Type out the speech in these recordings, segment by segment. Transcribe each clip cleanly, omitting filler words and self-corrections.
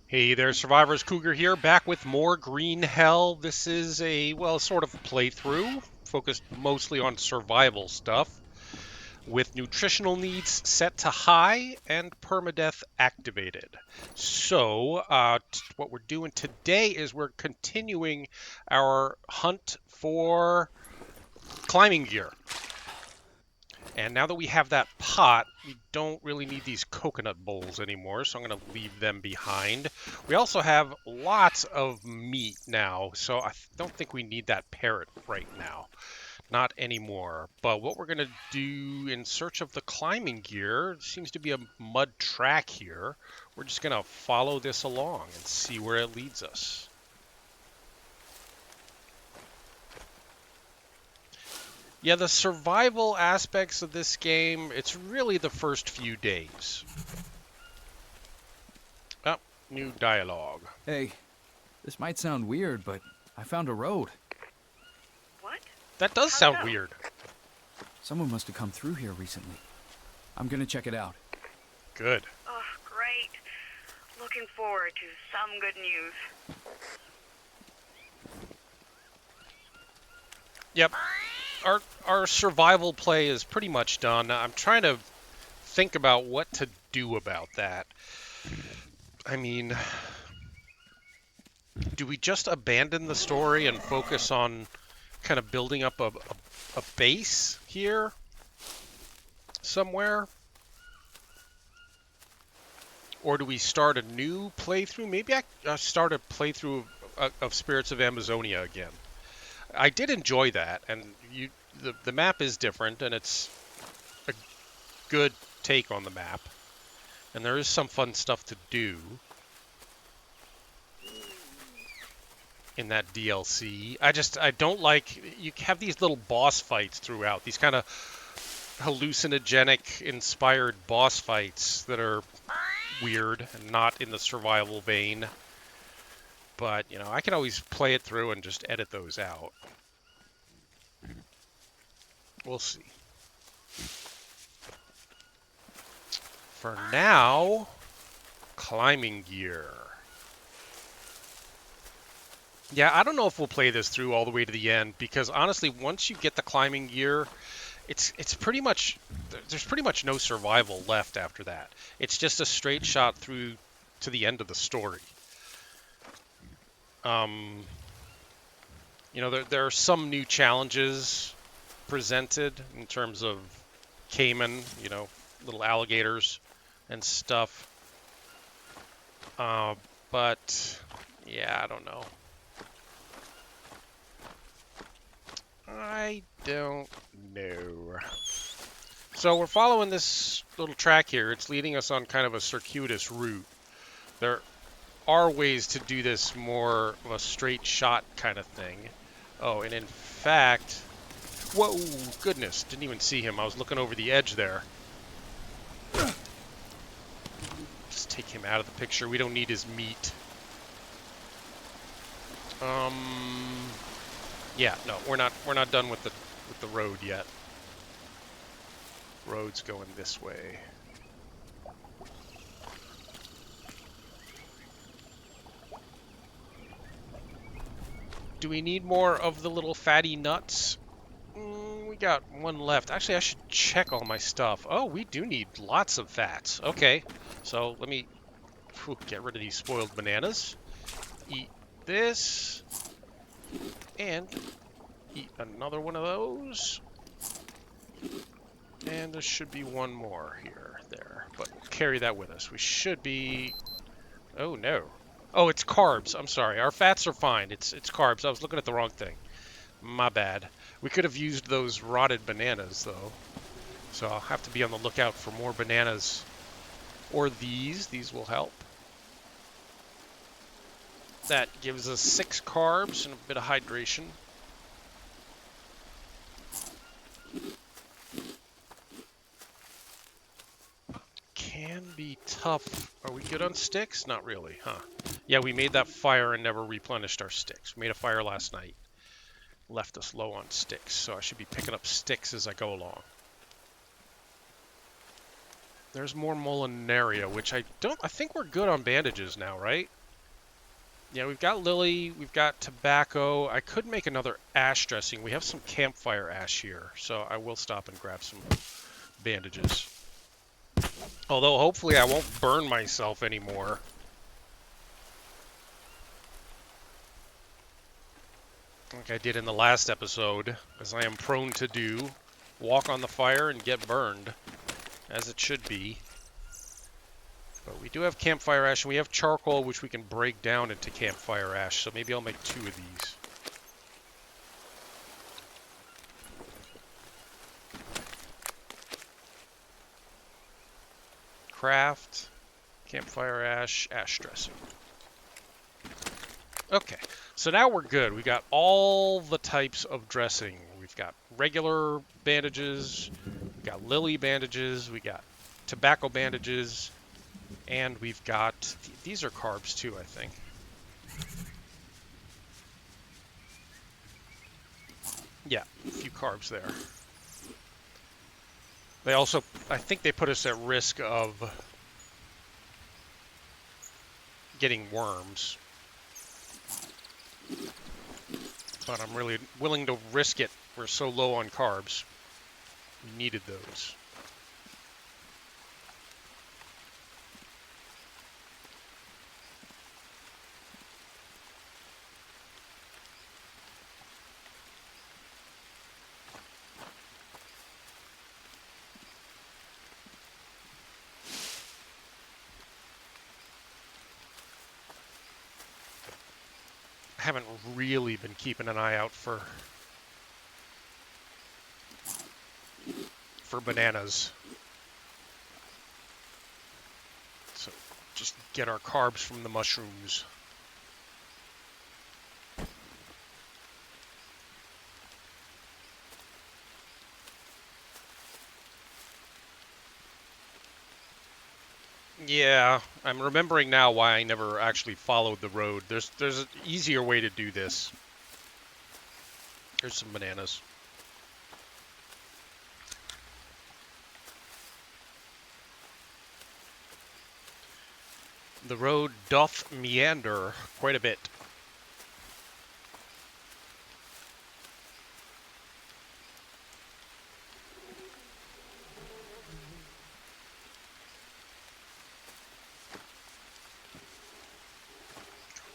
Hey there, Survivors. Cougar here, back with more Green Hell. This is a, well, sort of playthrough, focused mostly on survival stuff, with nutritional needs set to high and permadeath activated. So, what we're doing today is we're continuing our hunt for climbing gear. And now that we have that pot, we don't really need these coconut bowls anymore, so I'm going to leave them behind. We also have lots of meat now, so I don't think we need that parrot right now. Not anymore. But what we're going to do in search of the climbing gear seems to be a mud track here. We're just going to follow this along and see where it leads us. Yeah, the survival aspects of this game, it's really the first few days. Oh, new dialogue. Hey, this might sound weird, but I found a road. What? That does How sound so? weird. Someone must have come through here recently. I'm gonna check it out. Good. Oh, great. Looking forward to some good news. Yep. Our survival play is pretty much done. I'm trying to think about what to do about that. I mean, do we just abandon the story and focus on kind of building up a base here somewhere? Or do we start a new playthrough? Maybe I start a playthrough of Spirits of Amazonia again. I did enjoy that, and the map is different, and it's a good take on the map, and there is some fun stuff to do in that DLC. I don't like, you have these little boss fights throughout, these kind of hallucinogenic inspired boss fights that are weird and not in the survival vein. But, you know, I can always play it through and just edit those out. We'll see. For now, climbing gear. Yeah, I don't know if we'll play this through all the way to the end, because honestly, once you get the climbing gear, it's pretty much, there's pretty much no survival left after that. It's just a straight shot through to the end of the story. You know, there are some new challenges presented in terms of caiman, you know, little alligators and stuff. But yeah, I don't know. I don't know. So we're following this little track here. It's leading us on kind of a circuitous route. There are ways to do this more of a straight shot kind of thing. Oh, and in fact, whoa, goodness, didn't even see him. I was looking over the edge there. Just take him out of the picture. We don't need his meat. Yeah, no, we're not done with the road yet. Road's going this way. Do we need more of the little fatty nuts? We got one left. Actually, I should check all my stuff. Oh, we do need lots of fats. Okay, so let me get rid of these spoiled bananas. Eat this. And eat another one of those. And there should be one more here, there. But we'll carry that with us. We should be... Oh, no. Oh, it's carbs. I'm sorry. Our fats are fine. It's carbs. I was looking at the wrong thing. My bad. We could have used those rotted bananas, though. So I'll have to be on the lookout for more bananas. Or these. These will help. That gives us 6 carbs and a bit of hydration. Can be tough. Are we good on sticks? Not really, huh? Yeah, we made that fire and never replenished our sticks. We made a fire last night. Left us low on sticks, so I should be picking up sticks as I go along. There's more Molinaria, which I think we're good on bandages now, right? Yeah, we've got lily, we've got tobacco. I could make another ash dressing. We have some campfire ash here, so I will stop and grab some bandages. Although hopefully I won't burn myself anymore. Like I did in the last episode, as I am prone to do. Walk on the fire and get burned, as it should be. But we do have campfire ash, and we have charcoal, which we can break down into campfire ash, so maybe I'll make 2 of these. Craft, campfire ash, ash dressing. Okay, so now we're good. We got all the types of dressing. We've got regular bandages, we got lily bandages, we got tobacco bandages, and we've got, these are carbs too, I think. Yeah, a few carbs there. They also, I think they put us at risk of getting worms. But I'm really willing to risk it. We're so low on carbs. We needed those. I haven't really been keeping an eye out for bananas. So just get our carbs from the mushrooms. Yeah, I'm remembering now why I never actually followed the road. There's an easier way to do this. Here's some bananas. The road doth meander quite a bit.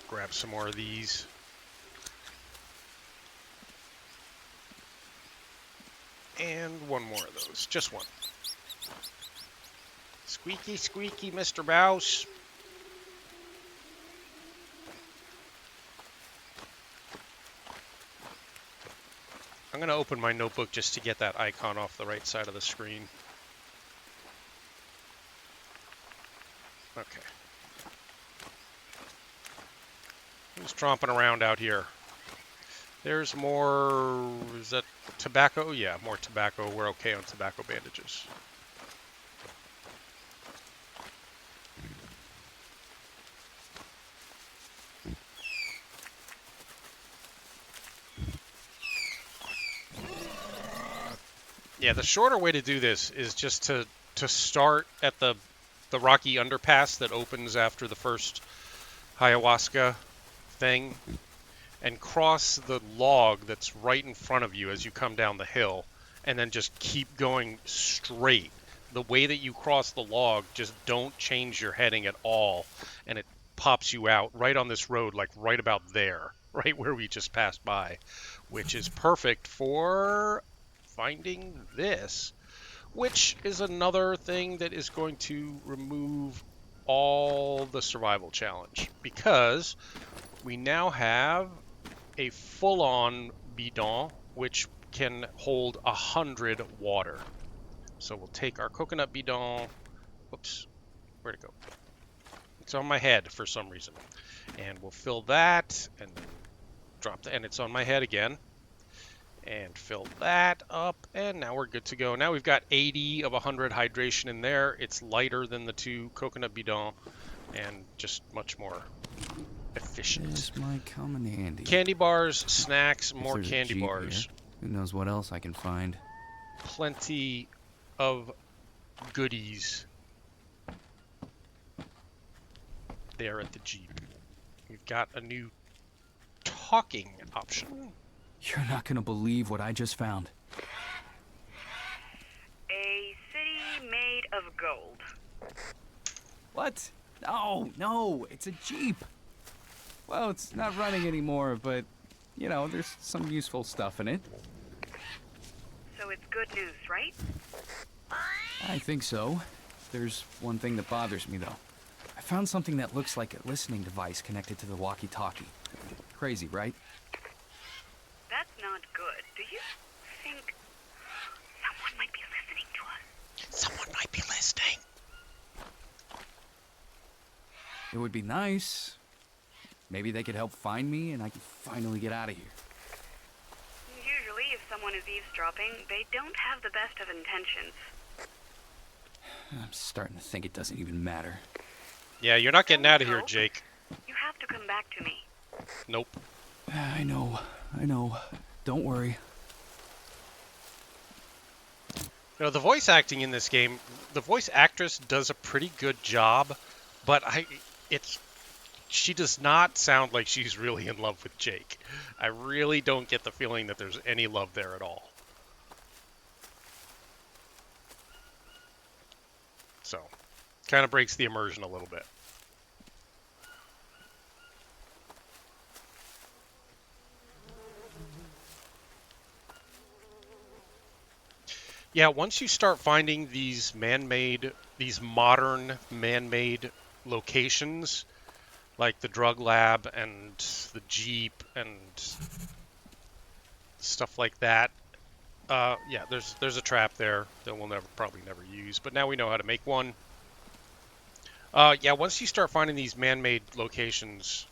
Grab some more of these. And one more of those. Just one. Squeaky, squeaky, Mr. Mouse. I'm going to open my notebook just to get that icon off the right side of the screen. Okay. Who's tromping around out here? There's more... is that tobacco? Yeah, more tobacco. We're okay on tobacco bandages. Yeah, the shorter way to do this is just to start at the rocky underpass that opens after the first ayahuasca thing and cross the log that's right in front of you as you come down the hill, and then just keep going straight. The way that you cross the log, just don't change your heading at all, and it pops you out right on this road, like right about there, right where we just passed by, which is perfect for finding this, which is another thing that is going to remove all the survival challenge, because we now have a full-on bidon which can hold 100 water. So we'll take our coconut bidon. Whoops, where'd it go? It's on my head for some reason. And we'll fill that and then drop that, and it's on my head again. And fill that up, and now we're good to go. Now we've got 80 of 100 hydration in there. It's lighter than the 2 coconut bidon and just much more efficient. This might come in handy. Candy bars, snacks, If more there's a candy Jeep bars. here, who knows what else I can find? Plenty of goodies there at the Jeep. We've got a new talking option. You're not gonna believe what I just found. A city made of gold. What? No, no, it's a Jeep. Well, it's not running anymore, but, you know, there's some useful stuff in it. So it's good news, right? I think so. There's one thing that bothers me, though. I found something that looks like a listening device connected to the walkie-talkie. Crazy, right? That's not good. Do you think someone might be listening to us? Someone might be listening. It would be nice. Maybe they could help find me and I could finally get out of here. Usually, if someone is eavesdropping, they don't have the best of intentions. I'm starting to think it doesn't even matter. Yeah, you're not getting out of here, Jake. You have to come back to me. Nope. I know. Don't worry. You know, the voice acting in this game, the voice actress does a pretty good job, but she does not sound like she's really in love with Jake. I really don't get the feeling that there's any love there at all. So, kind of breaks the immersion a little bit. Yeah, once you start finding these modern man-made locations, like the drug lab and the Jeep and stuff like that, yeah, there's a trap there that we'll probably never use, but now we know how to make one. Yeah, once you start finding these man-made locations,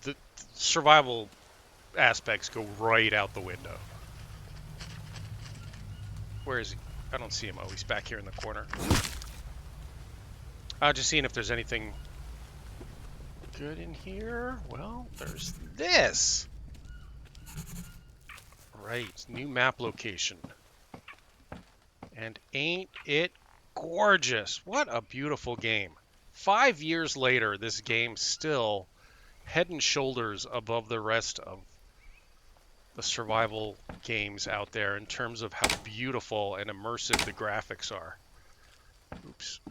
the survival aspects go right out the window. Where is he? I don't see him. Oh, he's back here in the corner. Just seeing if there's anything good in here. Well, there's this. Right, new map location. And ain't it gorgeous? What a beautiful game. 5 years later, this game still head and shoulders above the rest of the survival games out there in terms of how beautiful and immersive the graphics are. Oops.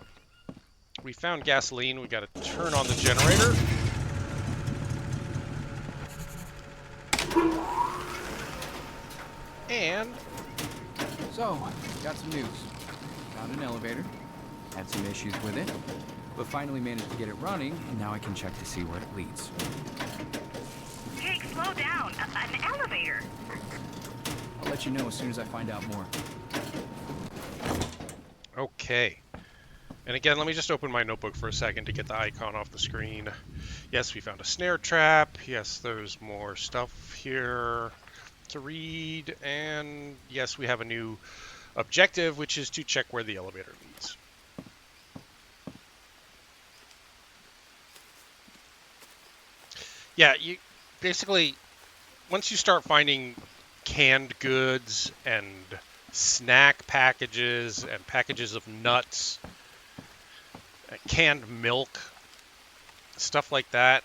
We found gasoline. We got to turn on the generator. And So, got some news. Found an elevator. Had some issues with it, but finally managed to get it running, and now I can check to see where it leads. Jake, slow down. An elevator. I'll let you know as soon as I find out more. okay. And again, let me just open my notebook for a second to get the icon off the screen. Yes, we found a snare trap. Yes, there's more stuff here to read. And yes, we have a new objective, which is to check where the elevator leads. Yeah, you basically, once you start finding canned goods and snack packages and packages of nuts, canned milk, stuff like that,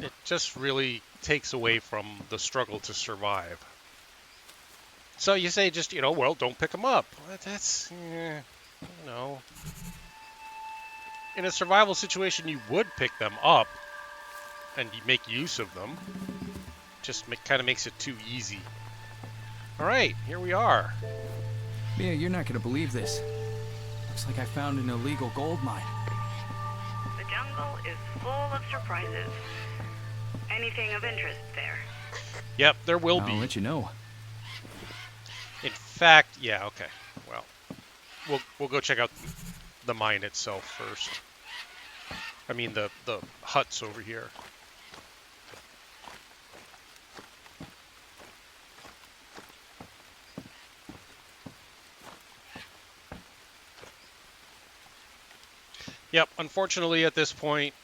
it just really takes away from the struggle to survive. So you say just, well, don't pick them up. That's, in a survival situation, you would pick them up and you make use of them. Just kind of makes it too easy. All right, here we are. Mia, you're not gonna believe this. Looks like I found an illegal gold mine. The jungle is full of surprises. Anything of interest there? Yep, there will be. I'll let you know. In fact, yeah, okay. Well, we'll go check out the mine itself first. I mean the huts over here. Yep, unfortunately at this point,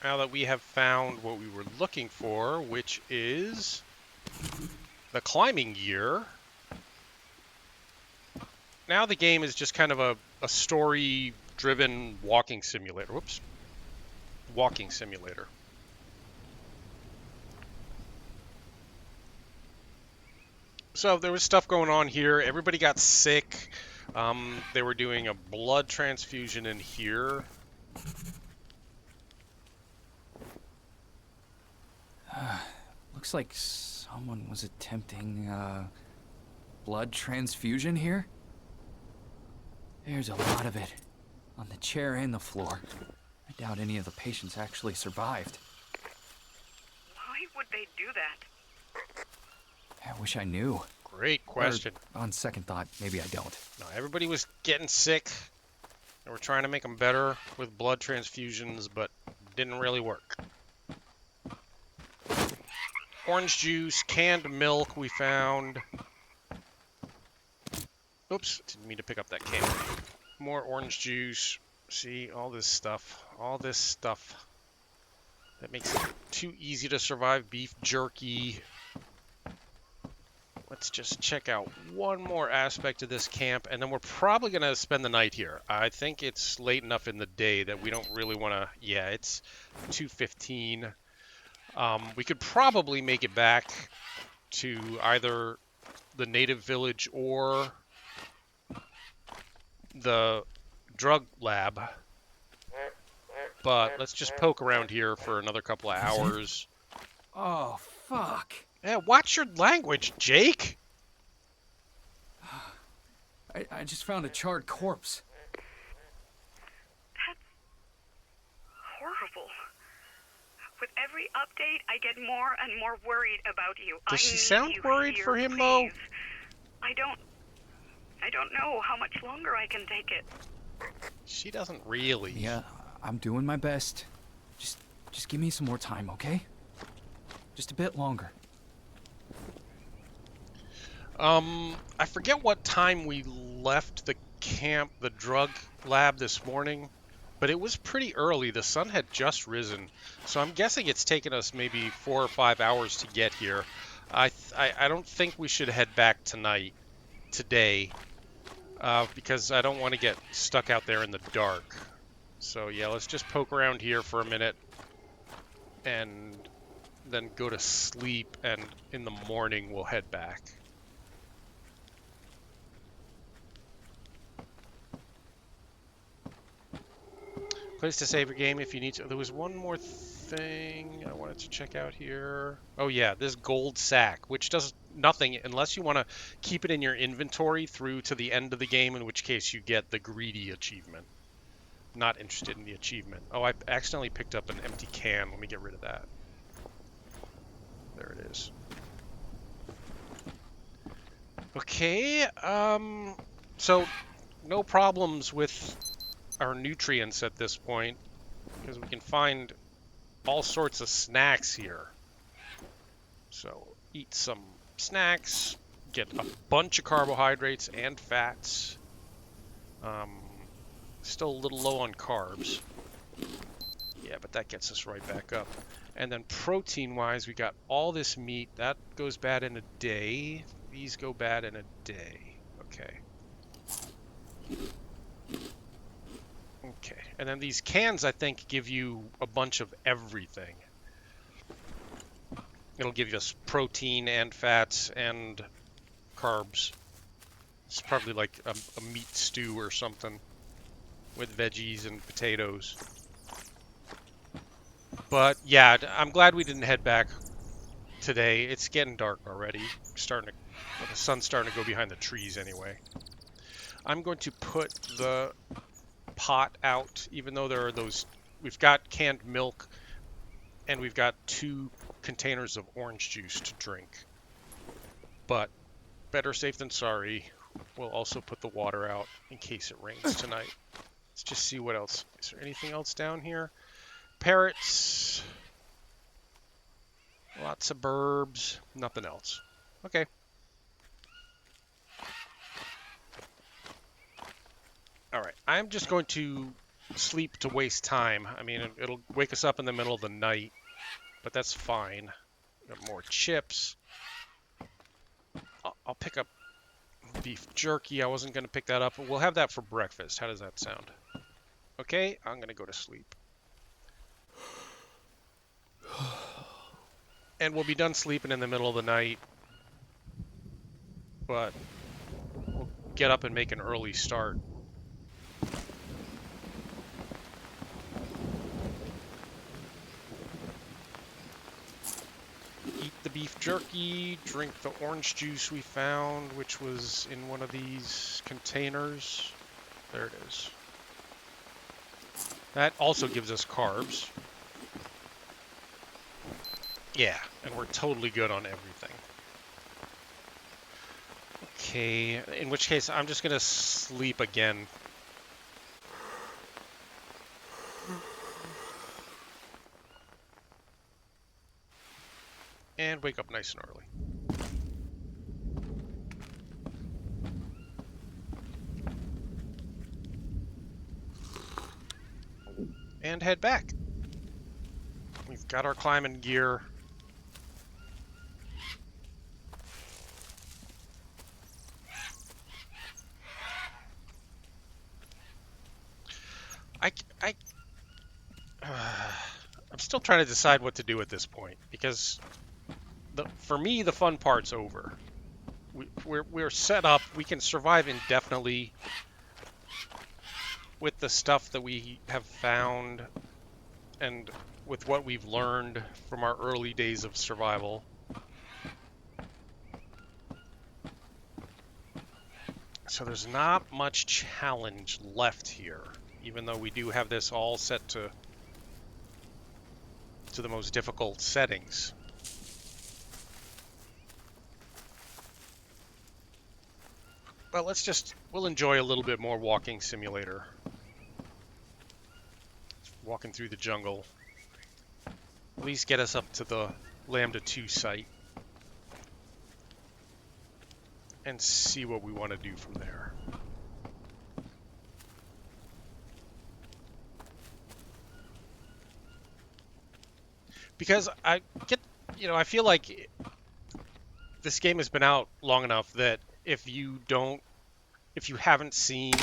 now that we have found what we were looking for, which is the climbing gear, now the game is just kind of a story-driven walking simulator. Whoops. walking simulator. So there was stuff going on here. Everybody got sick. They were doing a blood transfusion in here. Looks like someone was attempting, blood transfusion here. There's a lot of it. On the chair and the floor. I doubt any of the patients actually survived. Why would they do that? I wish I knew. Great question. Or, on second thought, maybe I don't. No, everybody was getting sick. They were trying to make them better with blood transfusions, but didn't really work. Orange juice, canned milk we found. Oops, didn't mean to pick up that can. More orange juice. See, all this stuff. All this stuff that makes it too easy to survive. Beef jerky. Let's just check out one more aspect of this camp, and then we're probably going to spend the night here. I think it's late enough in the day that we don't really want to... Yeah, it's 2:15. We could probably make it back to either the native village or the drug lab. But let's just poke around here for another couple of hours. Oh, fuck. Yeah, watch your language, Jake. I just found a charred corpse. That's horrible. With every update, I get more and more worried about you. Does I she need sound you worried here, for him, though? please. I don't know how much longer I can take it. She doesn't really. Yeah, I'm doing my best. Just give me some more time, okay? Just a bit longer. I forget what time we left the camp, the drug lab this morning, but it was pretty early. The sun had just risen, so I'm guessing it's taken us maybe 4 or 5 hours to get here. I don't think we should head back today, because I don't want to get stuck out there in the dark. So yeah, let's just poke around here for a minute, and then go to sleep, and in the morning we'll head back. Place to save your game if you need to. There was one more thing I wanted to check out here. Oh yeah, this gold sack, which does nothing unless you want to keep it in your inventory through to the end of the game, in which case you get the greedy achievement. Not interested in the achievement. Oh, I accidentally picked up an empty can. Let me get rid of that. There it is. Okay, so no problems with our nutrients at this point, because we can find all sorts of snacks here. So eat some snacks, get a bunch of carbohydrates and fats. Still a little low on carbs. Yeah, but that gets us right back up. And then protein-wise, we got all this meat. That goes bad in a day. These go bad in a day. Okay. Okay, and then these cans, I think, give you a bunch of everything. It'll give us protein and fats and carbs. It's probably like a meat stew or something with veggies and potatoes. But yeah, I'm glad we didn't head back today. It's getting dark already. Well, the sun's starting to go behind the trees anyway. I'm going to put the pot out, even though there are those. We've got canned milk, and we've got 2 containers of orange juice to drink. But better safe than sorry. We'll also put the water out in case it rains tonight. Let's just see what else. Is there anything else down here? Parrots. Lots of burbs. Nothing else. Okay. Alright, I'm just going to sleep to waste time. I mean, it'll wake us up in the middle of the night, but that's fine. Got more chips. I'll pick up beef jerky. I wasn't going to pick that up, but we'll have that for breakfast. How does that sound? Okay, I'm going to go to sleep. And we'll be done sleeping in the middle of the night. But we'll get up and make an early start. Eat the beef jerky, drink the orange juice we found, which was in one of these containers. There it is. That also gives us carbs. Yeah, and we're totally good on everything. Okay, in which case I'm just gonna sleep again. And wake up nice and early. And head back. We've got our climbing gear. I I'm still trying to decide what to do at this point because for me the fun part's over. We're set up. We can survive indefinitely with the stuff that we have found and with what we've learned from our early days of survival. So there's not much challenge left here, even though we do have this all set to the most difficult settings. Well, we'll enjoy a little bit more walking simulator. Walking through the jungle. At least get us up to the Lambda 2 site. And see what we want to do from there. Because I feel like this game has been out long enough that if you haven't seen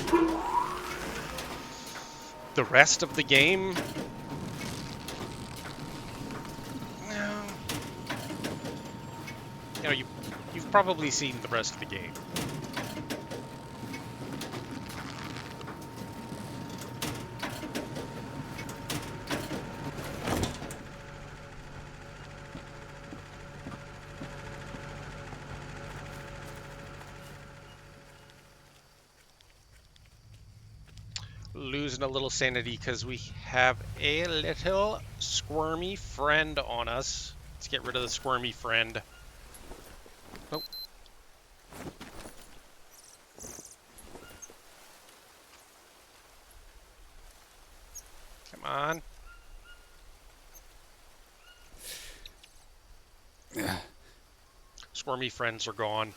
the rest of the game, you've probably seen the rest of the game. Losing a little sanity because we have a little squirmy friend on us. Let's get rid of the squirmy friend. Oh. Come on. Squirmy friends are gone.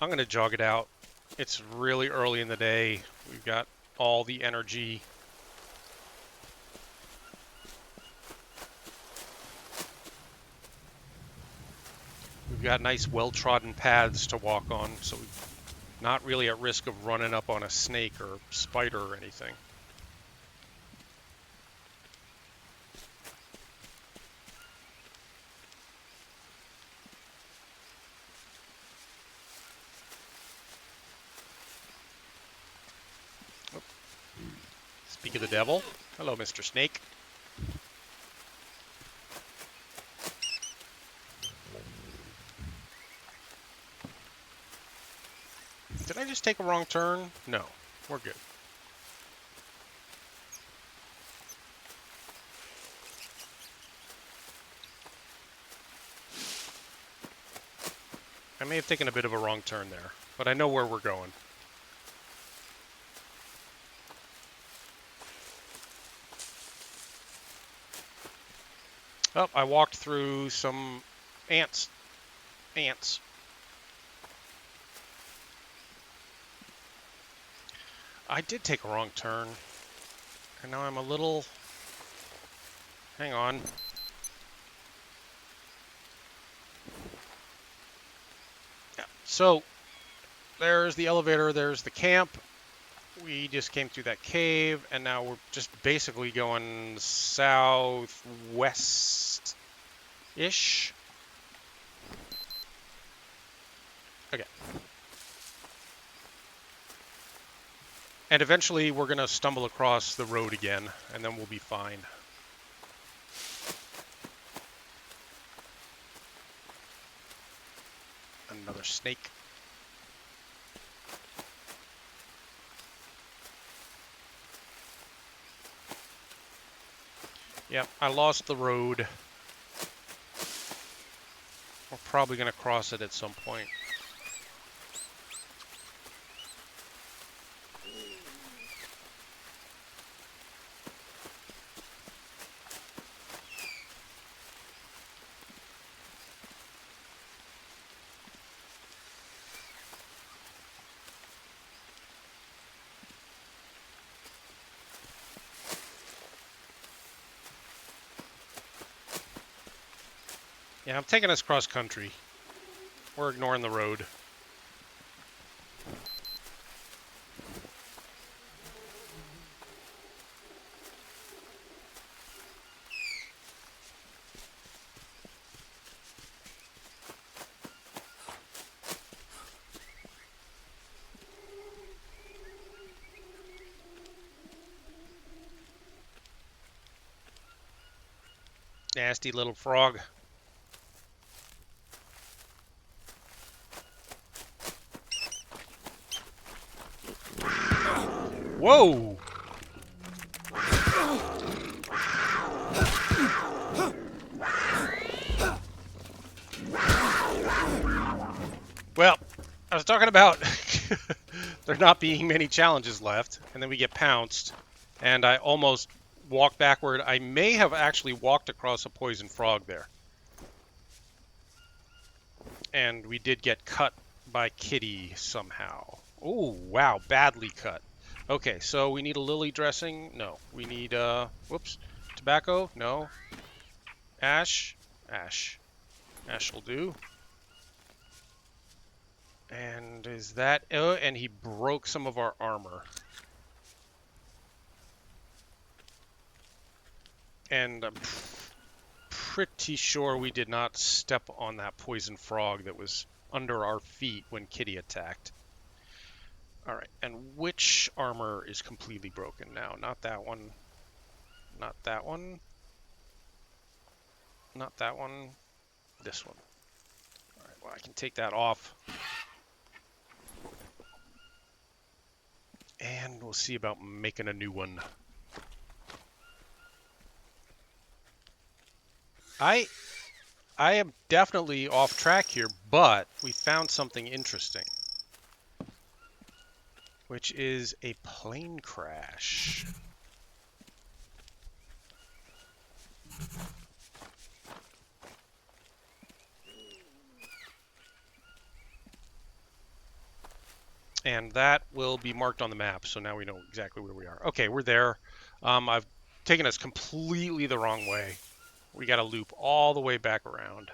I'm going to jog it out. It's really early in the day. We've got all the energy. We've got nice well-trodden paths to walk on, so we're not really at risk of running up on a snake or spider or anything. Speak of the devil. Hello, Mr. Snake. Did I just take a wrong turn? No, we're good. I may have taken a bit of a wrong turn there, but I know where we're going. Oh, I walked through some ants. Ants. I did take a wrong turn. And now I'm a little... Hang on. Yeah, So there's the elevator, there's the camp. We just came through that cave, and now we're just basically going southwest-ish. Okay. And eventually we're going to stumble across the road again, and then we'll be fine. Another snake. Yep, I lost the road. We're probably going to cross it at some point. Yeah, I'm taking us cross country. We're ignoring the road. Nasty little frog. Whoa! Well, I was talking about there not being many challenges left, and then we get pounced, and I almost walked backward. I may have actually walked across a poison frog there. And we did get cut by Kitty somehow. Oh, wow, badly cut. Okay, so we need a lily dressing. No, we need, whoops, tobacco. No. Ash. Ash. Ash will do. And is that, oh, and he broke some of our armor. And I'm pretty sure we did not step on that poison frog that was under our feet when Kitty attacked. Alright, and which armor is completely broken now? Not that one. Not that one. Not that one. This one. Alright, well, I can take that off. And we'll see about making a new one. I am definitely off track here, but we found something interesting. Which is a plane crash. And that will be marked on the map, so now we know exactly where we are. Okay, we're there. I've taken us completely the wrong way. We got to loop all the way back around.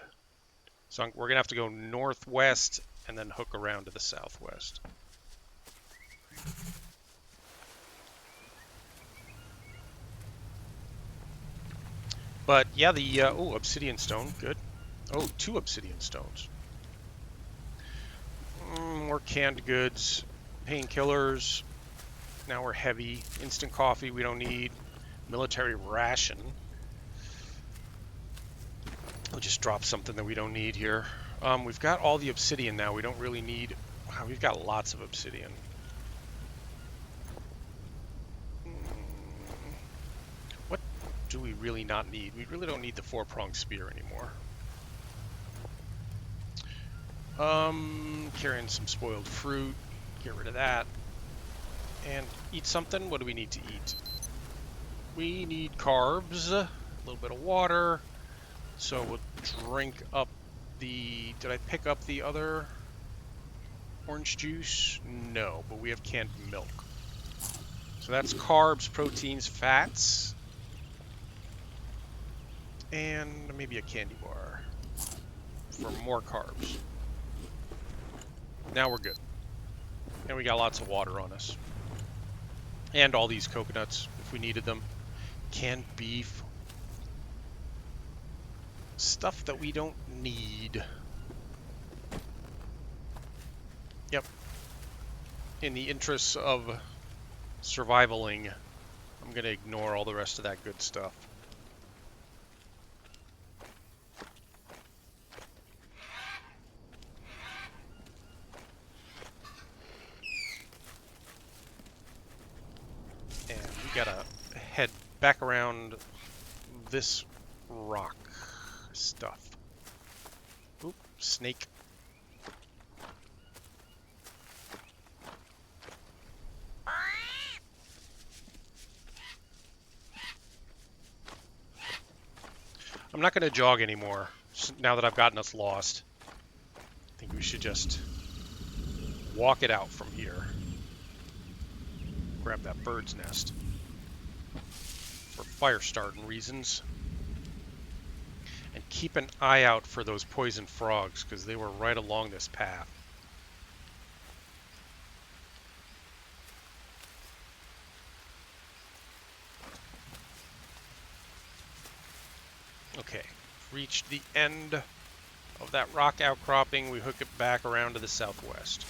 So we're going to have to go northwest and then hook around to the southwest. But yeah, the oh, obsidian stone, good. Oh, 2 obsidian stones. More canned goods, painkillers. Now we're heavy. Instant coffee we don't need. Military ration. We'll just drop something that we don't need here. We've got all the obsidian now. We don't really need... Wow, we've got lots of obsidian. What do we really not need? We really don't need the 4-pronged spear anymore. Carrying some spoiled fruit. Get rid of that. And eat something. What do we need to eat? We need carbs, a little bit of water. So we'll drink up the... Did I pick up the other orange juice? No, but we have canned milk. So that's carbs, proteins, fats. And maybe a candy bar for more carbs. Now we're good. And we got lots of water on us. And all these coconuts, if we needed them. Canned beef. Stuff that we don't need. Yep. In the interests of survivaling, I'm going to ignore all the rest of that good stuff. And we gotta head back around this rock stuff. Oop, snake. I'm not gonna jog anymore now that I've gotten us lost. I think we should just walk it out from here. Grab that bird's nest for fire starting reasons. And keep an eye out for those poison frogs, because they were right along this path. Okay, reached the end of that rock outcropping. We hook it back around to the southwest.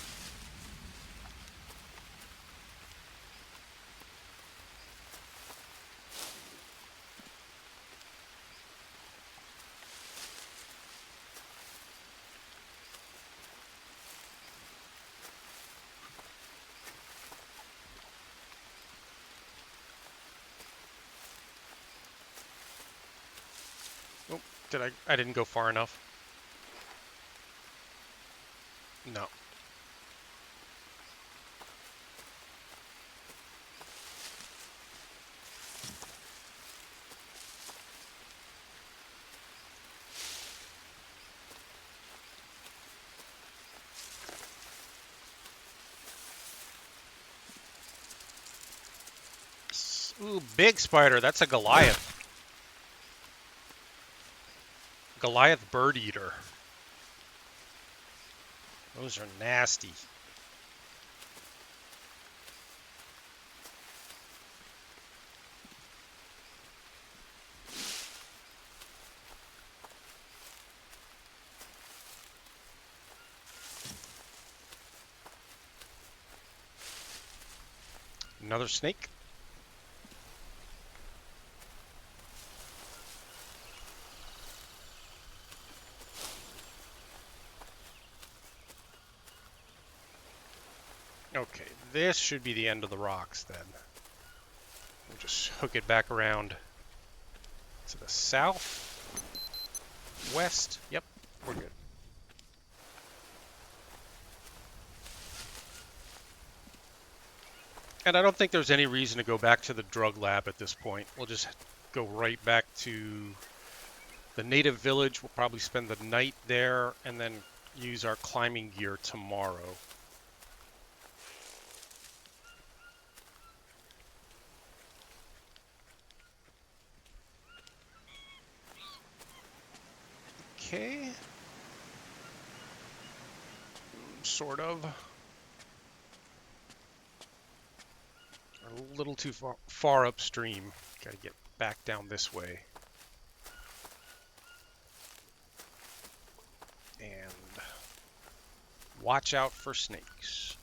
Oh, I didn't go far enough. No. Ooh, big spider. That's a Goliath. Goliath bird eater. Those are nasty. Another snake. Okay, this should be the end of the rocks then. We'll just hook it back around to the south, west. Yep, we're good. And I don't think there's any reason to go back to the drug lab at this point. We'll just go right back to the native village. We'll probably spend the night there and then use our climbing gear tomorrow. Okay. Sort of. A little too far upstream. Gotta get back down this way. And watch out for snakes.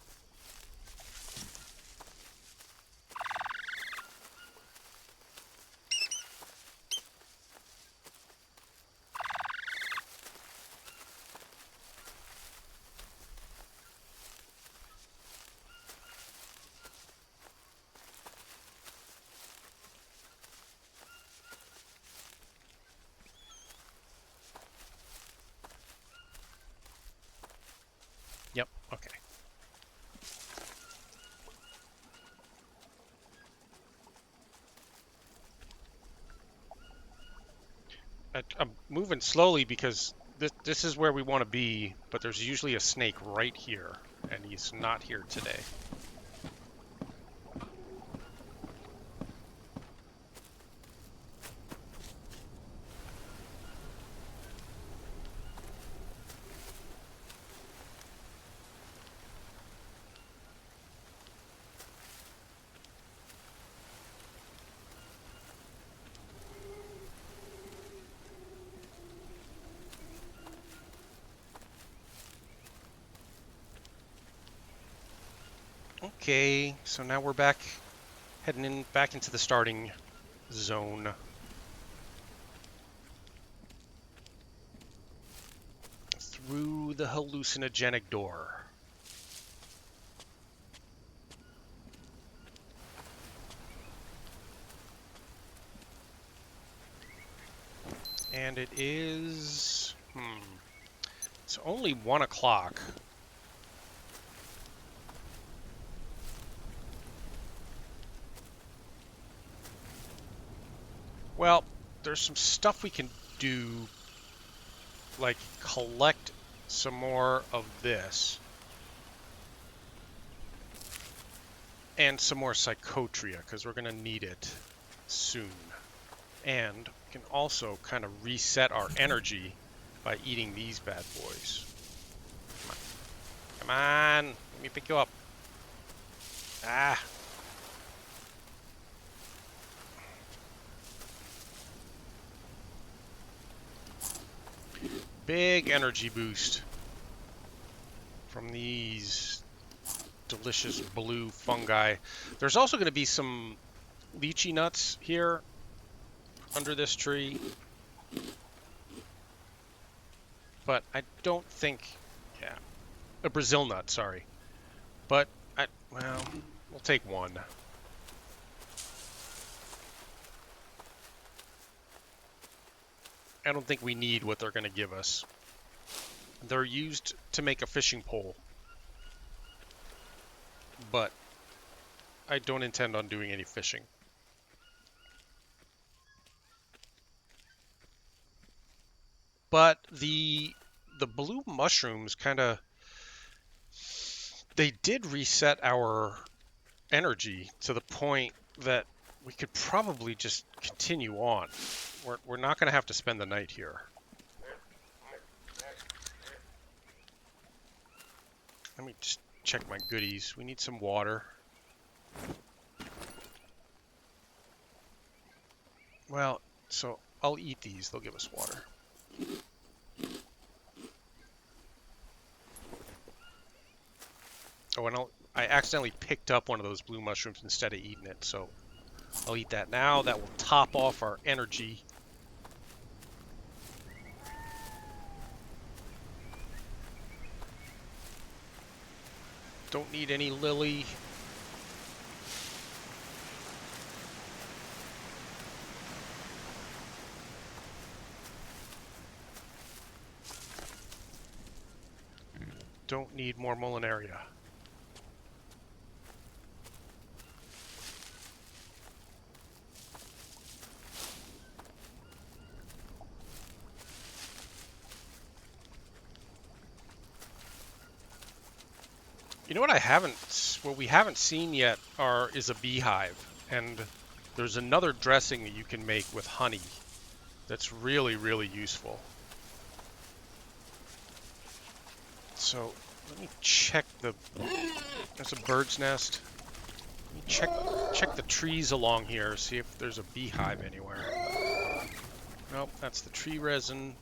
Yep, okay. I'm moving slowly because this is where we want to be, but there's usually a snake right here, and he's not here today. Okay, so now we're back, heading back into the starting zone. Through the hallucinogenic door. And it is... It's only 1 o'clock. Well, there's some stuff we can do, like collect some more of this. And some more psychotria, because we're going to need it soon. And we can also kind of reset our energy by eating these bad boys. Come on. Come on. Let me pick you up. Ah. Big energy boost from these delicious blue fungi. There's also going to be some lychee nuts here under this tree. But I don't think... Yeah. A Brazil nut, sorry. But, well, we'll take one. I don't think we need what they're going to give us. They're used to make a fishing pole. But I don't intend on doing any fishing. But the blue mushrooms kind of... They did reset our energy to the point that we could probably just continue on. We're not going to have to spend the night here. Let me just check my goodies. We need some water. Well, so I'll eat these. They'll give us water. Oh, and I accidentally picked up one of those blue mushrooms instead of eating it, so I'll eat that now. That will top off our energy. Don't need any lily. Don't need more Molinaria. You know what we haven't seen yet is a beehive, and there's another dressing that you can make with honey that's really, really useful. So let me check there's a bird's nest. Let me check the trees along here, see if there's a beehive anywhere. Nope, that's the tree resin.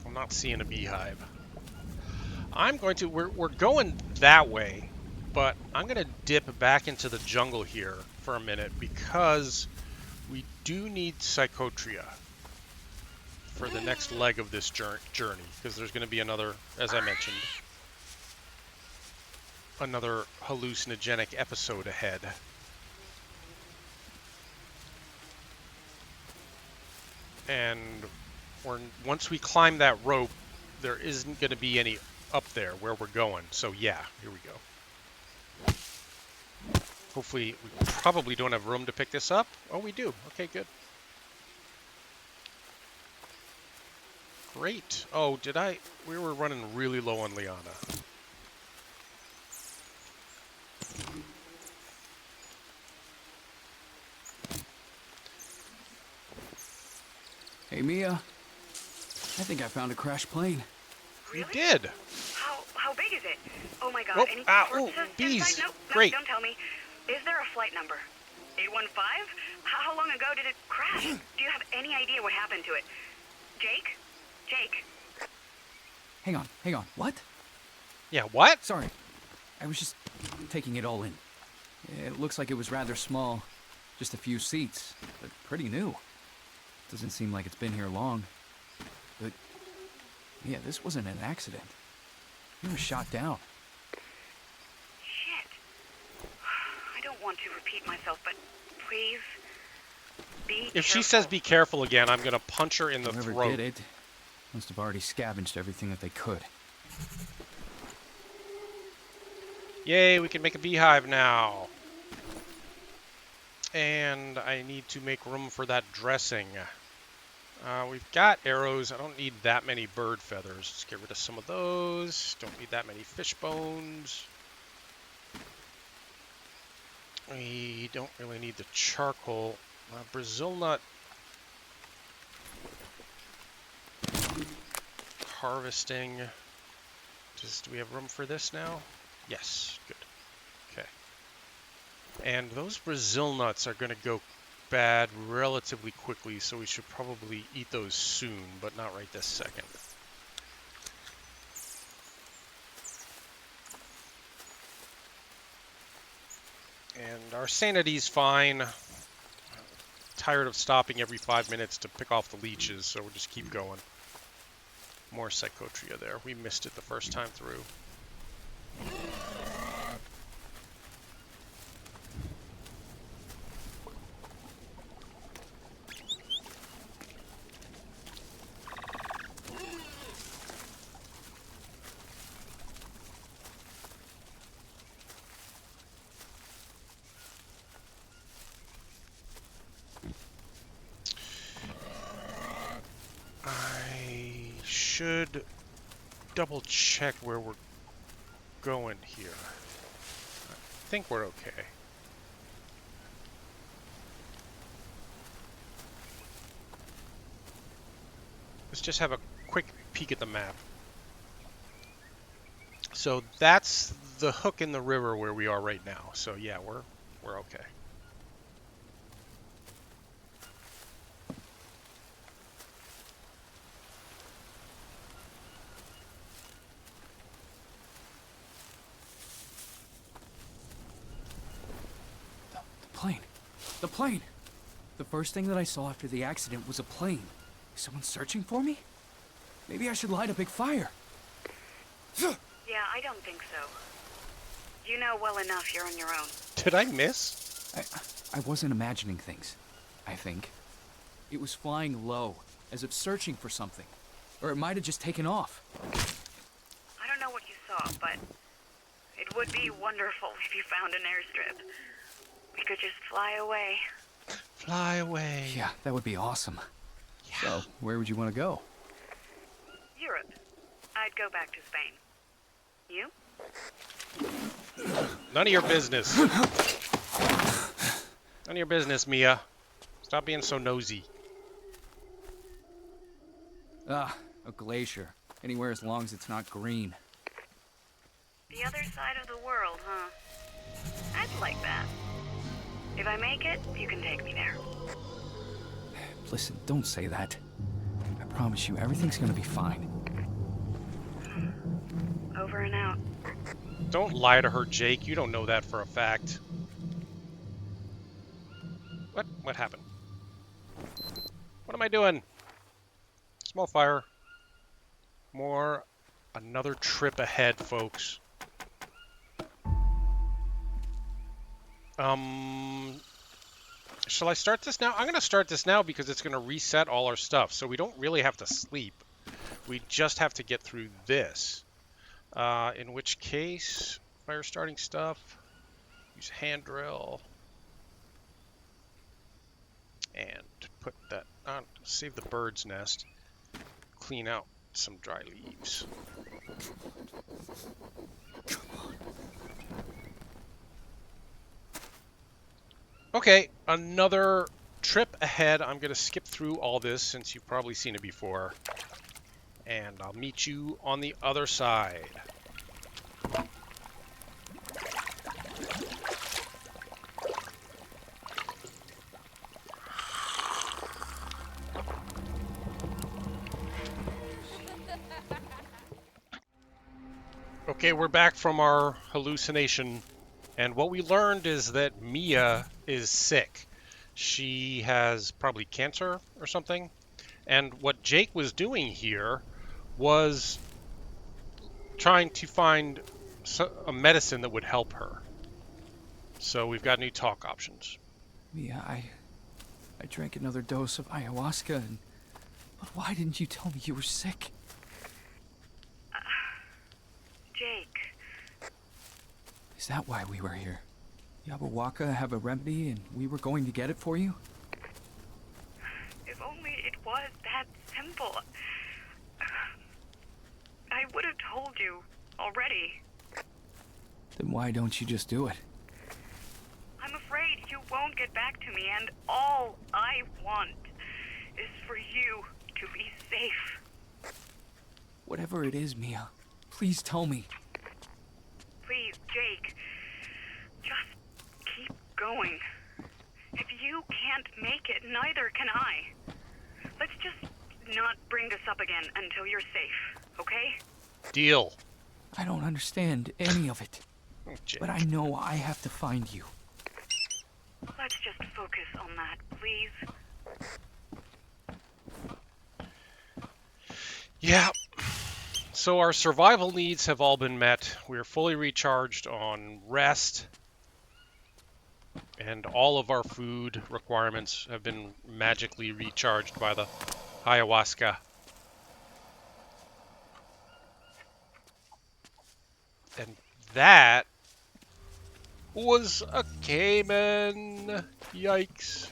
I'm not seeing a beehive. We're going that way, but I'm gonna dip back into the jungle here for a minute because we do need psychotria for the next leg of this journey, because there's gonna be another, as I mentioned, another hallucinogenic episode ahead. And once we climb that rope, there isn't going to be any up there where we're going. So yeah, here we go. Hopefully, we probably don't have room to pick this up. Oh, we do. Okay, good. Great. Oh, we were running really low on Liana. Hey, Mia. I think I found a crashed plane. Really? You did. How big is it? Oh my God! Oh, Any ooh, sources bees. inside? No, Great. don't tell me. Is there a flight number? 815? How long ago did it crash? Do you have any idea what happened to it? Jake? Jake? Hang on. What? Yeah, what? Sorry, I was just taking it all in. It looks like it was rather small. Just a few seats, but pretty new. Doesn't seem like it's been here long. But, yeah, this wasn't an accident. He was shot down. Shit. I don't want to repeat myself, but please be If she careful. says be careful again, I'm gonna punch her in the Whoever throat. did it must have already scavenged everything that they could. Yay, we can make a beehive now. And I need to make room for that dressing. We've got arrows. I don't need that many bird feathers. Let's get rid of some of those. Don't need that many fish bones. We don't really need the charcoal. Brazil nut harvesting. Do we have room for this now? Yes, good. Okay. And those Brazil nuts are going to go bad relatively quickly, so we should probably eat those soon, but not right this second. And our sanity's fine. Tired of stopping every 5 minutes to pick off the leeches, so we'll just keep going. More Psychotria there. We missed it the first time through. I should double check where we're going here. I think we're okay. Let's just have a quick peek at the map. So that's the hook in the river where we are right now. So yeah, we're okay. The plane. The plane! The first thing that I saw after the accident was a plane. Is someone searching for me? Maybe I should light a big fire. Yeah, I don't think so. You know well enough you're on your own. Did I miss? I wasn't imagining things, I think. It was flying low, as if searching for something. Or it might have just taken off. I don't know what you saw, but it would be wonderful if you found an airstrip. We could just fly away. Fly away. Yeah, that would be awesome. Yeah. So, where would you want to go? Europe. I'd go back to Spain. You? None of your business. None of your business, Mia. Stop being so nosy. Ah, a glacier. Anywhere as long as it's not green. The other side of the world, huh? I'd like that. If I make it, you can take me there. Listen, don't say that. I promise you, everything's gonna be fine. Over and out. Don't lie to her, Jake. You don't know that for a fact. What? What happened? What am I doing? Small fire. More. Another trip ahead, folks. Shall I start this now? I'm going to start this now because it's going to reset all our stuff. So we don't really have to sleep. We just have to get through this. In which case, fire starting stuff. Use hand drill. And put that on. Save the bird's nest. Clean out some dry leaves. Okay, another trip ahead. I'm going to skip through all this since you've probably seen it before. And I'll meet you on the other side. Okay, we're back from our hallucination, and what we learned is that Mia is sick. She has probably cancer or something. And what Jake was doing here was trying to find a medicine that would help her. So we've got new talk options. Mia, I drank another dose of ayahuasca, but why didn't you tell me you were sick? Jake, Is that why we were here? Yabawaka have a remedy and we were going to get it for you? if only it was that simple. I would have told you already. Then why don't you just do it? I'm afraid you won't get back to me, and all I want is for you to be safe. Whatever it is, Mia, please tell me. Please, Jake, just keep going. If you can't make it, neither can I. Let's just not bring this up again until you're safe, okay? Deal. I don't understand any of it, Oh, Jake. but I know I have to find you. Let's just focus on that, please. Yeah. So our survival needs have all been met. We're fully recharged on rest. And all of our food requirements have been magically recharged by the ayahuasca. And that was a caiman. Yikes.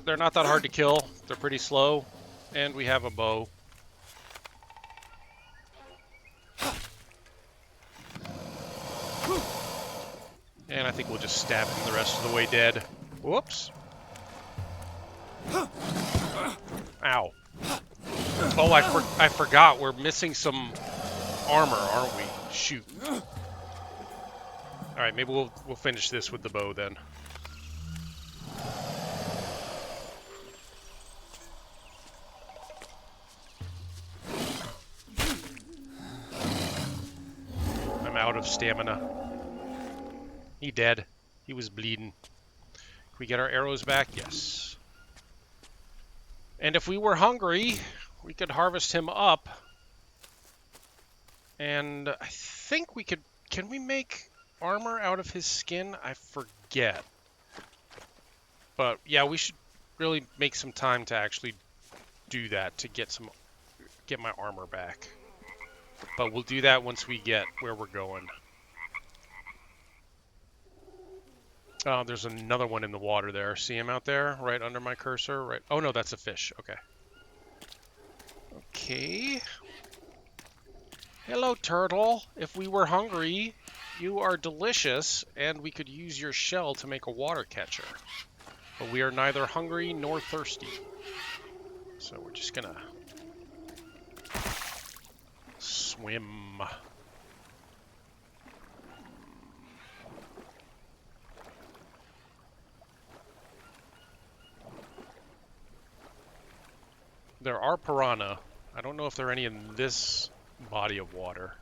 They're not that hard to kill. They're pretty slow. And we have a bow. And I think we'll just stab him the rest of the way dead. Whoops. Ow. Oh, I forgot. We're missing some armor, aren't we? Shoot. Alright, maybe we'll finish this with the bow then. I'm out of stamina. He dead. He was bleeding. Can we get our arrows back? Yes. And if we were hungry, we could harvest him up. And I think we could... Can we make armor out of his skin? I forget. But yeah, we should really make some time to actually do that to get my armor back. But we'll do that once we get where we're going. Oh, there's another one in the water there. See him out there? Right under my cursor? Right. Oh, no, that's a fish. Okay. Okay. Hello, turtle. If we were hungry, you are delicious, and we could use your shell to make a water catcher. But we are neither hungry nor thirsty. So we're just gonna swim. There are piranha. I don't know if there are any in this body of water.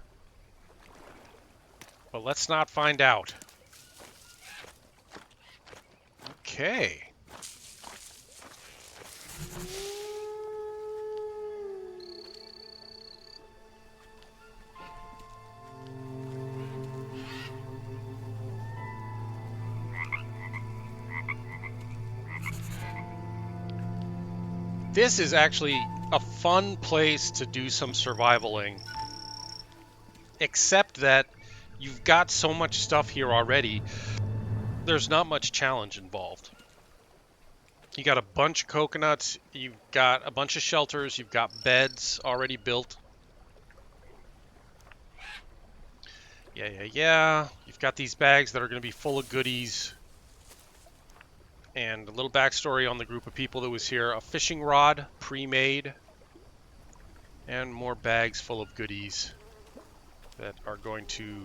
But let's not find out. Okay. This is actually a fun place to do some survivaling. Except that you've got so much stuff here already, there's not much challenge involved. You got a bunch of coconuts, you've got a bunch of shelters, you've got beds already built. Yeah. You've got these bags that are going to be full of goodies. And a little backstory on the group of people that was here. A fishing rod, pre-made. And more bags full of goodies that are going to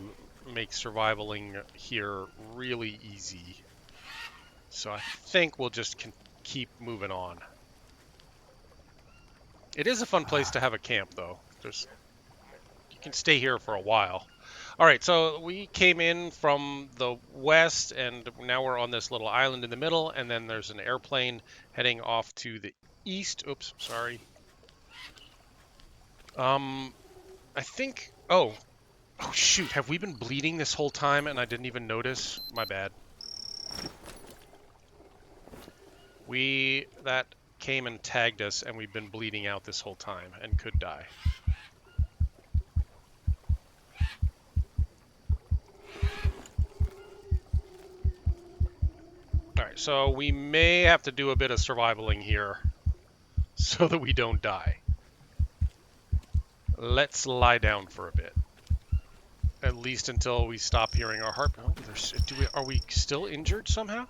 make survivaling here really easy. So I think we'll just keep moving on. It is a fun place to have a camp, though. You can stay here for a while. All right, so we came in from the west, and now we're on this little island in the middle, and then there's an airplane heading off to the east. Oops, sorry. I think. Oh shoot! Have we been bleeding this whole time, and I didn't even notice? My bad. That came and tagged us, and we've been bleeding out this whole time, and could die. Alright, so we may have to do a bit of survivaling here so that we don't die. Let's lie down for a bit. At least until we stop hearing our heart. Oh, are we still injured somehow?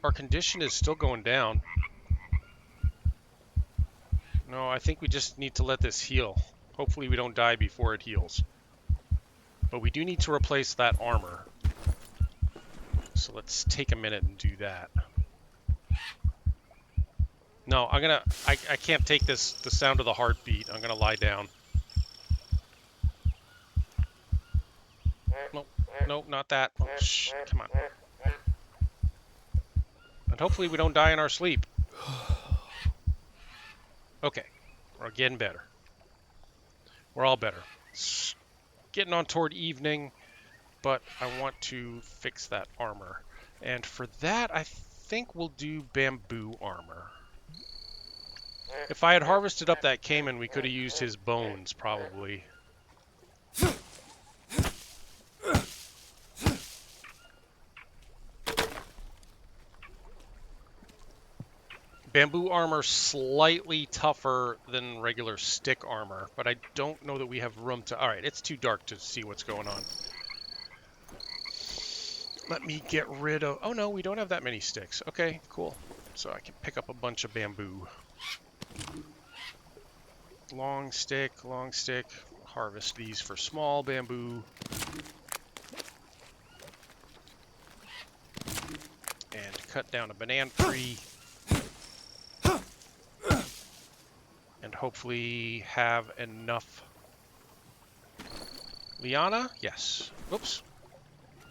Our condition is still going down. No, I think we just need to let this heal. Hopefully we don't die before it heals. But we do need to replace that armor. So let's take a minute and do that. No, I can't take the sound of the heartbeat. I'm gonna lie down. Nope, nope, not that. Oh, shh, come on. And hopefully we don't die in our sleep. Okay, we're getting better. We're all better. It's getting on toward evening, but I want to fix that armor. And for that, I think we'll do bamboo armor. If I had harvested up that caiman, we could have used his bones, probably. Bamboo armor slightly tougher than regular stick armor, but I don't know that we have room to... Alright, it's too dark to see what's going on. Let me get rid of... Oh no, we don't have that many sticks. Okay, cool. So I can pick up a bunch of bamboo. Long stick, harvest these for small bamboo. And cut down a banana tree. And hopefully have enough liana? Yes. Whoops.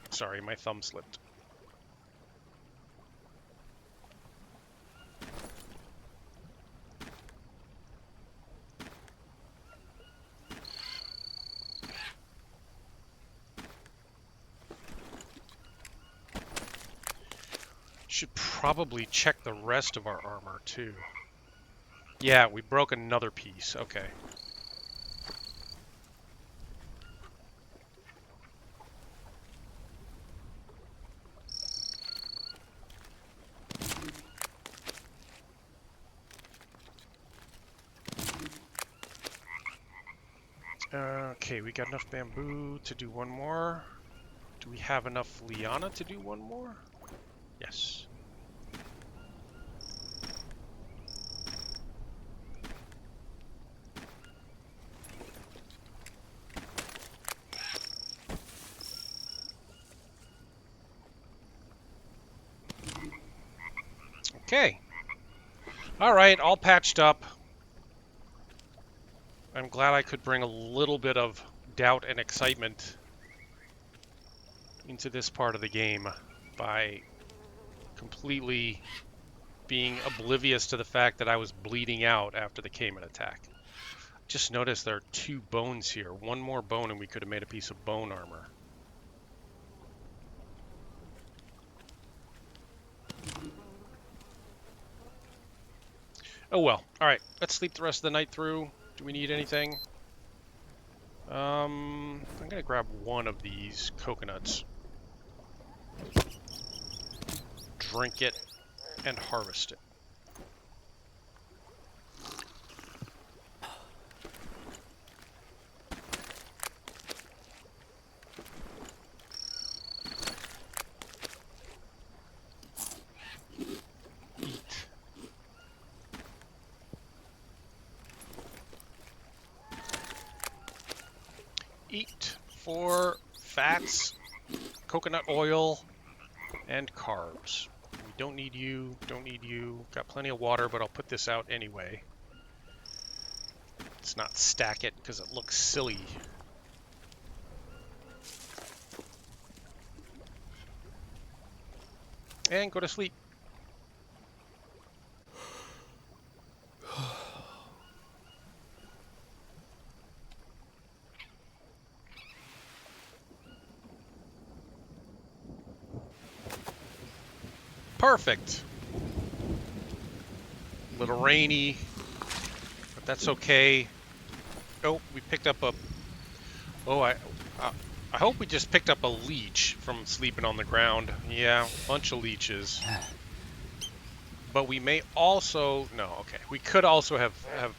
Sorry, my thumb slipped. Should probably check the rest of our armor, too. Yeah, we broke another piece. Okay. Okay, we got enough bamboo to do one more. Do we have enough liana to do one more? Yes. Okay. Alright, all patched up. I'm glad I could bring a little bit of doubt and excitement into this part of the game by completely being oblivious to the fact that I was bleeding out after the caiman attack. Just noticed there are 2 bones here. One more bone and we could have made a piece of bone armor. Oh well. Alright, let's sleep the rest of the night through. Do we need anything? I'm gonna grab one of these coconuts. Drink it and harvest it. Eat for fats, coconut oil, and carbs. We don't need you, don't need you. Got plenty of water, but I'll put this out anyway. Let's not stack it because it looks silly. And go to sleep. Perfect. A little rainy, but that's okay. Oh, we picked up a... Oh, I hope we just picked up a leech from sleeping on the ground. Yeah, bunch of leeches. But we may also... No, okay. We could also have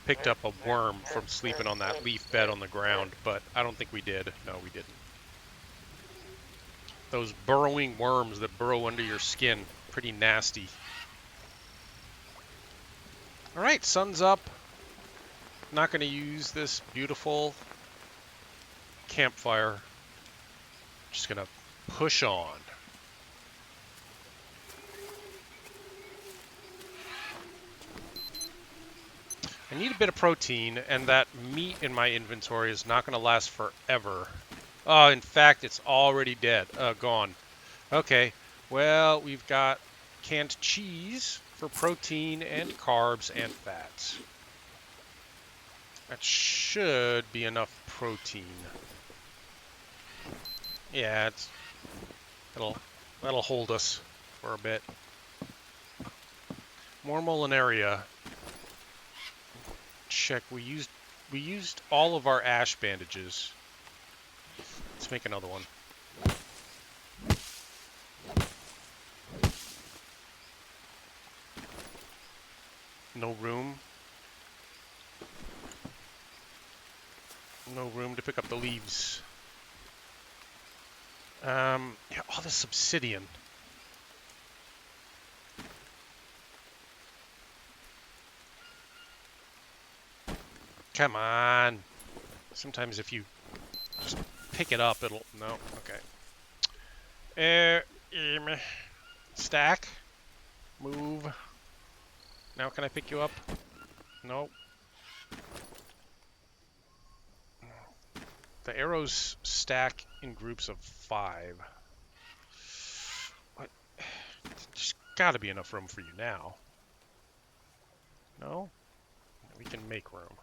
picked up a worm from sleeping on that leaf bed on the ground, but I don't think we did. No, we didn't. Those burrowing worms that burrow under your skin. Pretty nasty. Alright, sun's up. Not going to use this beautiful campfire. Just going to push on. I need a bit of protein, and that meat in my inventory is not going to last forever. Oh, in fact, it's already dead. Gone. Okay, well, we've got canned cheese for protein and carbs and fats. That should be enough protein. Yeah, that'll hold us for a bit. More Molinaria. Check. We used all of our ash bandages. Let's make another one. No room. No room to pick up the leaves. Yeah, all this obsidian. Come on. Sometimes if you just pick it up, it'll... No, okay. Stack. Move. Now can I pick you up? Nope. The arrows stack in groups of 5. What? There's gotta be enough room for you now. No? We can make room.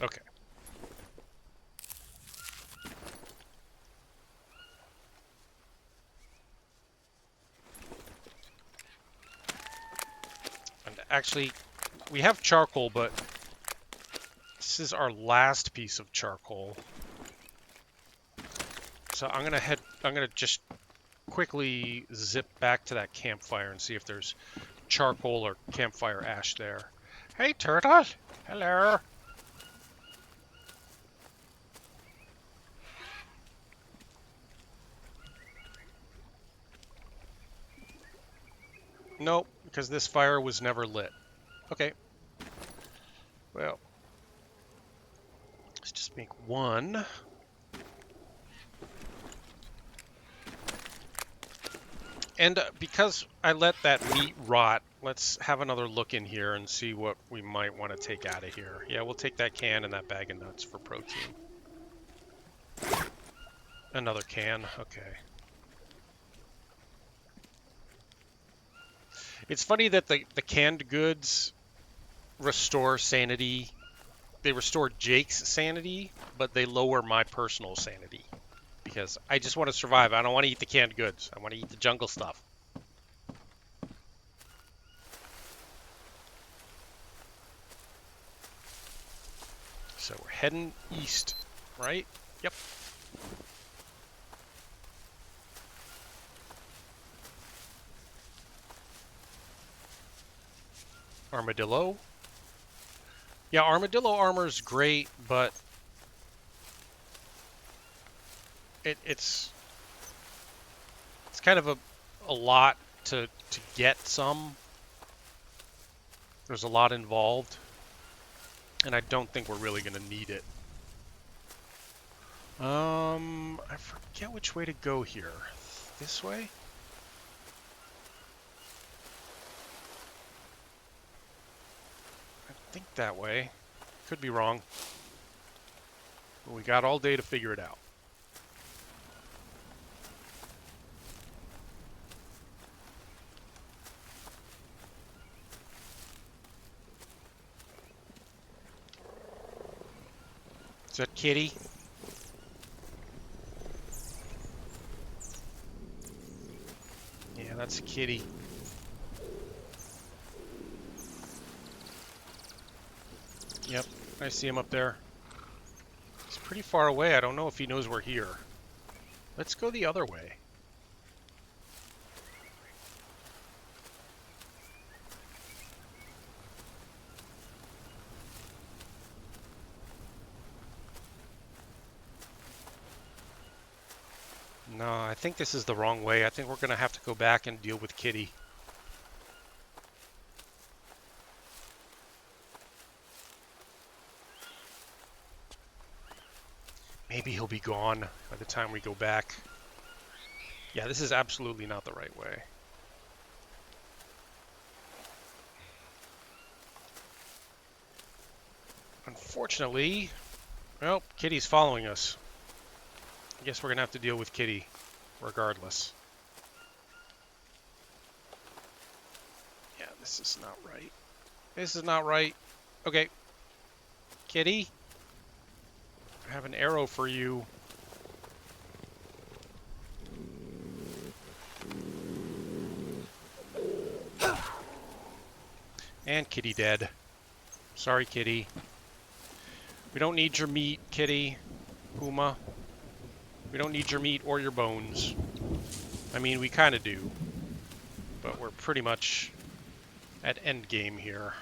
Okay. And actually, we have charcoal, but this is our last piece of charcoal. So I'm gonna just quickly zip back to that campfire and see if there's charcoal or campfire ash there. Hey, turtle! Hello! Nope, because this fire was never lit. Okay. Well, let's just make one. And because I let that meat rot, let's have another look in here and see what we might want to take out of here. Yeah, we'll take that can and that bag of nuts for protein. Another can, okay. It's funny that the canned goods restore sanity. They restore Jake's sanity, but they lower my personal sanity. Because I just want to survive. I don't want to eat the canned goods. I want to eat the jungle stuff. So we're heading east, right? Yep. Armadillo. Yeah, armadillo armor is great, but it's kind of a lot to get some. There's a lot involved, and I don't think we're really going to need it. I forget which way to go here. This way? think that way. Could be wrong. But we got all day to figure it out. Is that Kitty? Yeah, that's Kitty. Yep, I see him up there. He's pretty far away. I don't know if he knows we're here. Let's go the other way. No, I think this is the wrong way. I think we're going to have to go back and deal with Kitty. Maybe he'll be gone by the time we go back. Yeah, this is absolutely not the right way. Unfortunately, well, Kitty's following us. I guess we're going to have to deal with Kitty regardless. Yeah, this is not right. This is not right. Okay. Kitty, I have an arrow for you. And Kitty dead. Sorry, Kitty. We don't need your meat, Kitty. Puma. We don't need your meat or your bones. I mean, we kind of do. But we're pretty much at endgame here.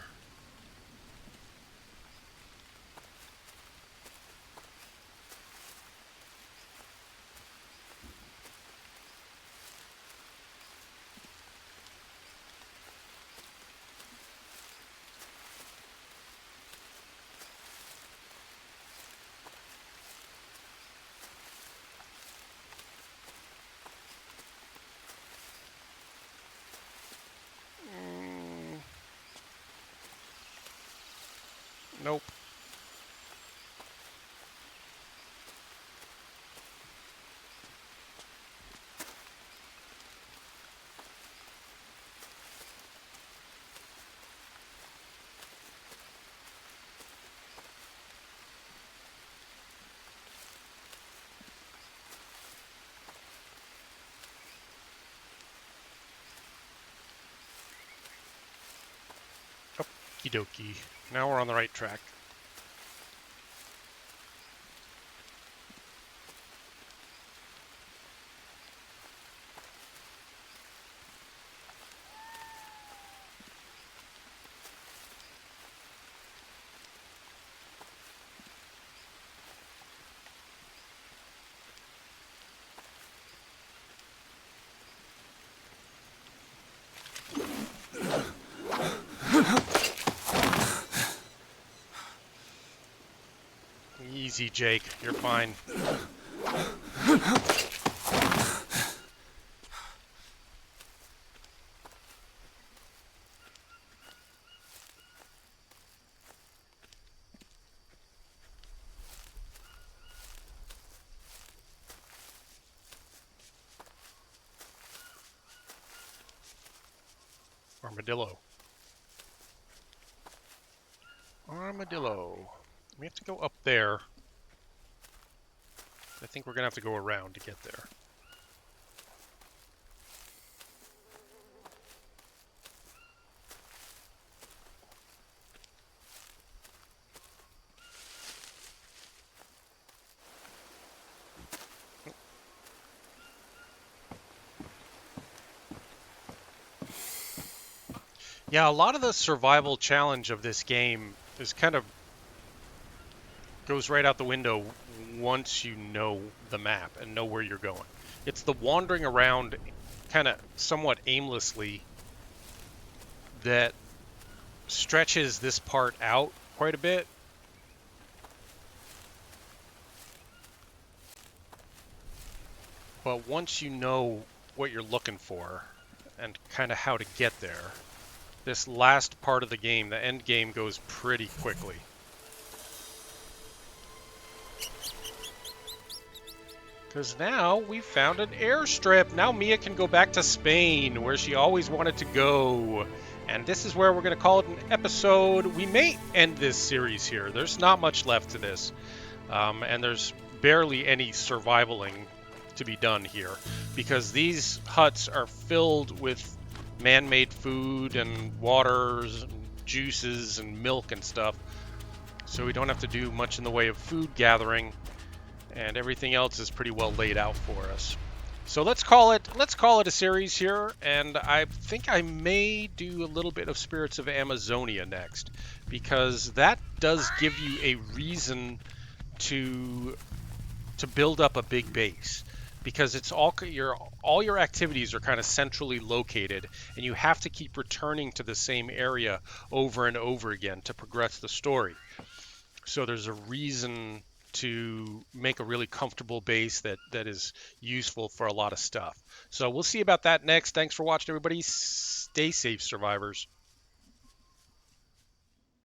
Nope. Okie dokie. Now we're on the right track. Easy, Jake. You're fine. Armadillo. Armadillo. We have to go up there. I think we're going to have to go around to get there. Yeah, a lot of the survival challenge of this game is kind of goes right out the window once you know the map and know where you're going. It's the wandering around kind of somewhat aimlessly that stretches this part out quite a bit. But once you know what you're looking for and kind of how to get there, this last part of the game, the end game, goes pretty quickly. Because now we've found an airstrip. Now Mia can go back to Spain, where she always wanted to go. And this is where we're going to call it an episode. We may end this series here. There's not much left to this. And there's barely any survivaling to be done here. Because these huts are filled with man-made food and waters and juices and milk and stuff. So we don't have to do much in the way of food gathering. And everything else is pretty well laid out for us. So let's call it a series here, and I think I may do a little bit of Spirits of Amazonia next, because that does give you a reason to build up a big base, because it's all your activities are kind of centrally located, and you have to keep returning to the same area over and over again to progress the story. So there's a reason to make a really comfortable base that is useful for a lot of stuff. So we'll see about that next. Thanks for watching, everybody. Stay safe, survivors.